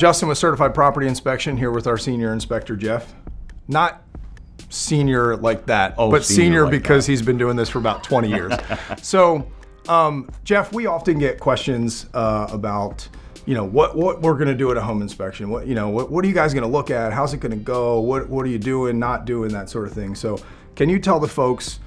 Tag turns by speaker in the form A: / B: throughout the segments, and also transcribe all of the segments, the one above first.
A: Justin with Certified Property Inspection here with our senior inspector, Jeff. Not senior like that, but senior like because he's been doing this for about 20 years. So, Jeff, we often get questions about, what we're going to do at a home inspection. What are you guys going to look at? How's it going to go? What are you doing, not doing, that sort of thing. So, can you tell the folks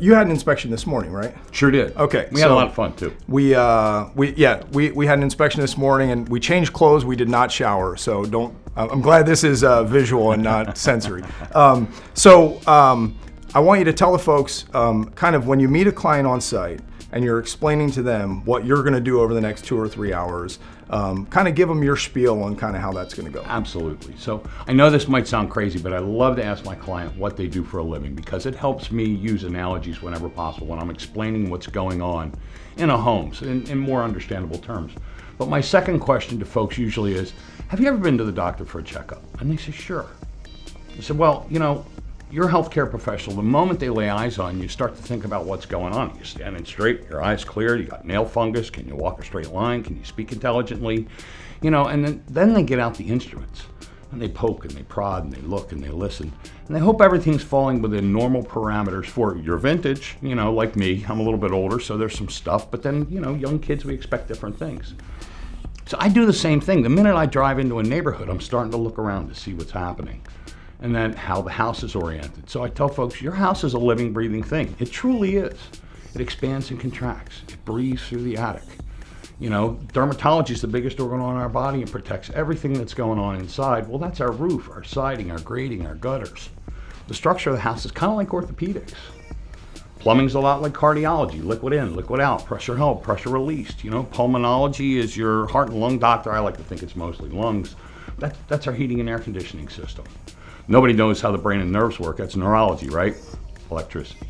A: you had an inspection this morning, right?
B: Sure did.
A: Okay.
B: We had a lot of fun too.
A: We had an inspection this morning and we changed clothes. We did not shower. So I'm glad this is visual and not sensory. I want you to tell the folks kind of when you meet a client on site and you're explaining to them what you're going to do over the next 2 or 3 hours, kind of give them your spiel on kind of how that's going to go.
B: Absolutely. So I know this might sound crazy, but I love to ask my client what they do for a living because it helps me use analogies whenever possible when I'm explaining what's going on in a home in more understandable terms. But my second question to folks usually is, have you ever been to the doctor for a checkup? And they say, sure. I said, well, you're a healthcare professional. The moment they lay eyes on you, you start to think about what's going on. You're standing straight, your eyes clear, you got nail fungus, can you walk a straight line, can you speak intelligently? And then they get out the instruments and they poke and they prod and they look and they listen. And they hope everything's falling within normal parameters for your vintage, like me. I'm a little bit older, so there's some stuff, but then, young kids, we expect different things. So I do the same thing. The minute I drive into a neighborhood, I'm starting to look around to see what's happening. And then how the house is oriented. So I tell folks, your house is a living, breathing thing. It truly is. It expands and contracts. It breathes through the attic. Dermatology is the biggest organ on our body and protects everything that's going on inside. Well, that's our roof, our siding, our grading, our gutters. The structure of the house is kind of like orthopedics. Plumbing's a lot like cardiology, liquid in, liquid out, pressure held, pressure released. Pulmonology is your heart and lung doctor. I like to think it's mostly lungs. That's our heating and air conditioning system. Nobody knows how the brain and nerves work. That's neurology, right? Electricity.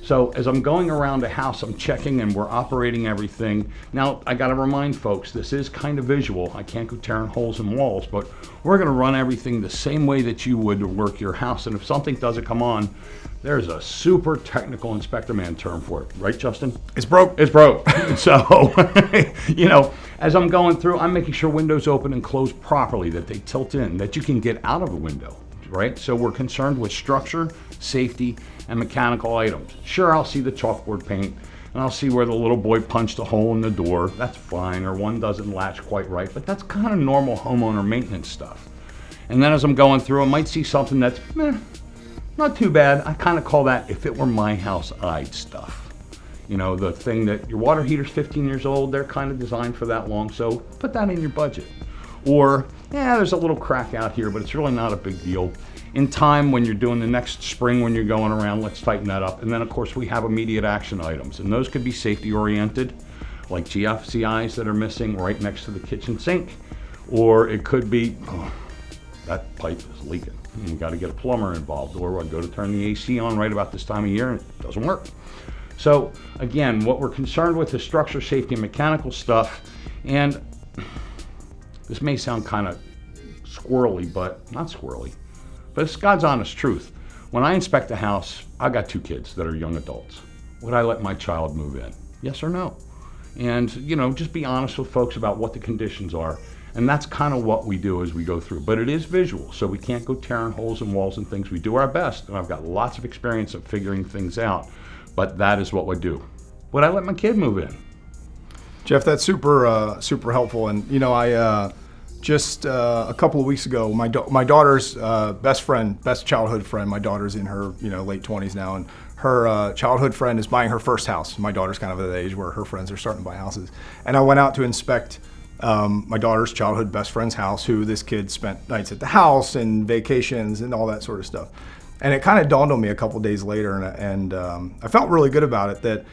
B: So as I'm going around the house, I'm checking and we're operating everything. Now, I got to remind folks, this is kind of visual. I can't go tearing holes in walls, but we're going to run everything the same way that you would work your house. And if something doesn't come on, there's a super technical inspector man term for it. Right, Justin?
A: It's broke.
B: It's broke. So, as I'm going through, I'm making sure windows open and close properly, that they tilt in, that you can get out of a window. Right? So we're concerned with structure, safety, and mechanical items. Sure, I'll see the chalkboard paint, and I'll see where the little boy punched a hole in the door. That's fine, or one doesn't latch quite right, but that's kind of normal homeowner maintenance stuff. And then as I'm going through, I might see something that's not too bad. I kind of call that, if it were my house, I'd stuff. The thing that your water heater's 15 years old, they're kind of designed for that long, so put that in your budget. Or, there's a little crack out here, but it's really not a big deal. In time, when you're doing the next spring, when you're going around, let's tighten that up. And then, of course, we have immediate action items. And those could be safety-oriented, like GFCIs that are missing right next to the kitchen sink. Or it could be, that pipe is leaking. You got to get a plumber involved. Or I go to turn the AC on right about this time of year, and it doesn't work. So, again, what we're concerned with is structure, safety, and mechanical stuff. And this may sound kind of squirrely, but not squirrely. But it's God's honest truth. When I inspect a house, I've got 2 kids that are young adults. Would I let my child move in? Yes or no? And, just be honest with folks about what the conditions are. And that's kind of what we do as we go through. But it is visual, so we can't go tearing holes in walls and things. We do our best, and I've got lots of experience of figuring things out. But that is what we do. Would I let my kid move in?
A: Jeff, that's super helpful. And I just a couple of weeks ago, my daughter's best childhood friend. My daughter's in her late 20s now, and her childhood friend is buying her first house. My daughter's kind of at the age where her friends are starting to buy houses, and I went out to inspect my daughter's childhood best friend's house. Who this kid spent nights at the house and vacations and all that sort of stuff. And it kind of dawned on me a couple of days later, and I felt really good about it that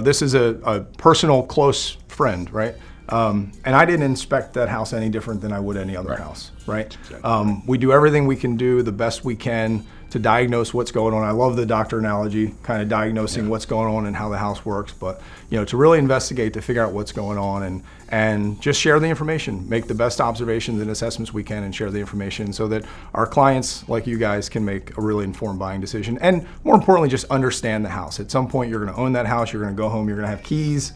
A: this is a personal, close friend, right? And I didn't inspect that house any different than I would any other house, right? Exactly. We do everything we can do the best we can to diagnose what's going on. I love the doctor analogy, kind of diagnosing what's going on and how the house works, but to really investigate, to figure out what's going on and just share the information, make the best observations and assessments we can and share the information so that our clients like you guys can make a really informed buying decision. And more importantly, just understand the house. At some point, you're going to own that house, you're going to go home, you're going to have keys,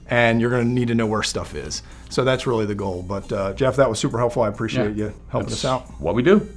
A: and you're going to need to know where stuff is. So that's really the goal. But Jeff, that was super helpful. I appreciate you helping us out.
B: What we do.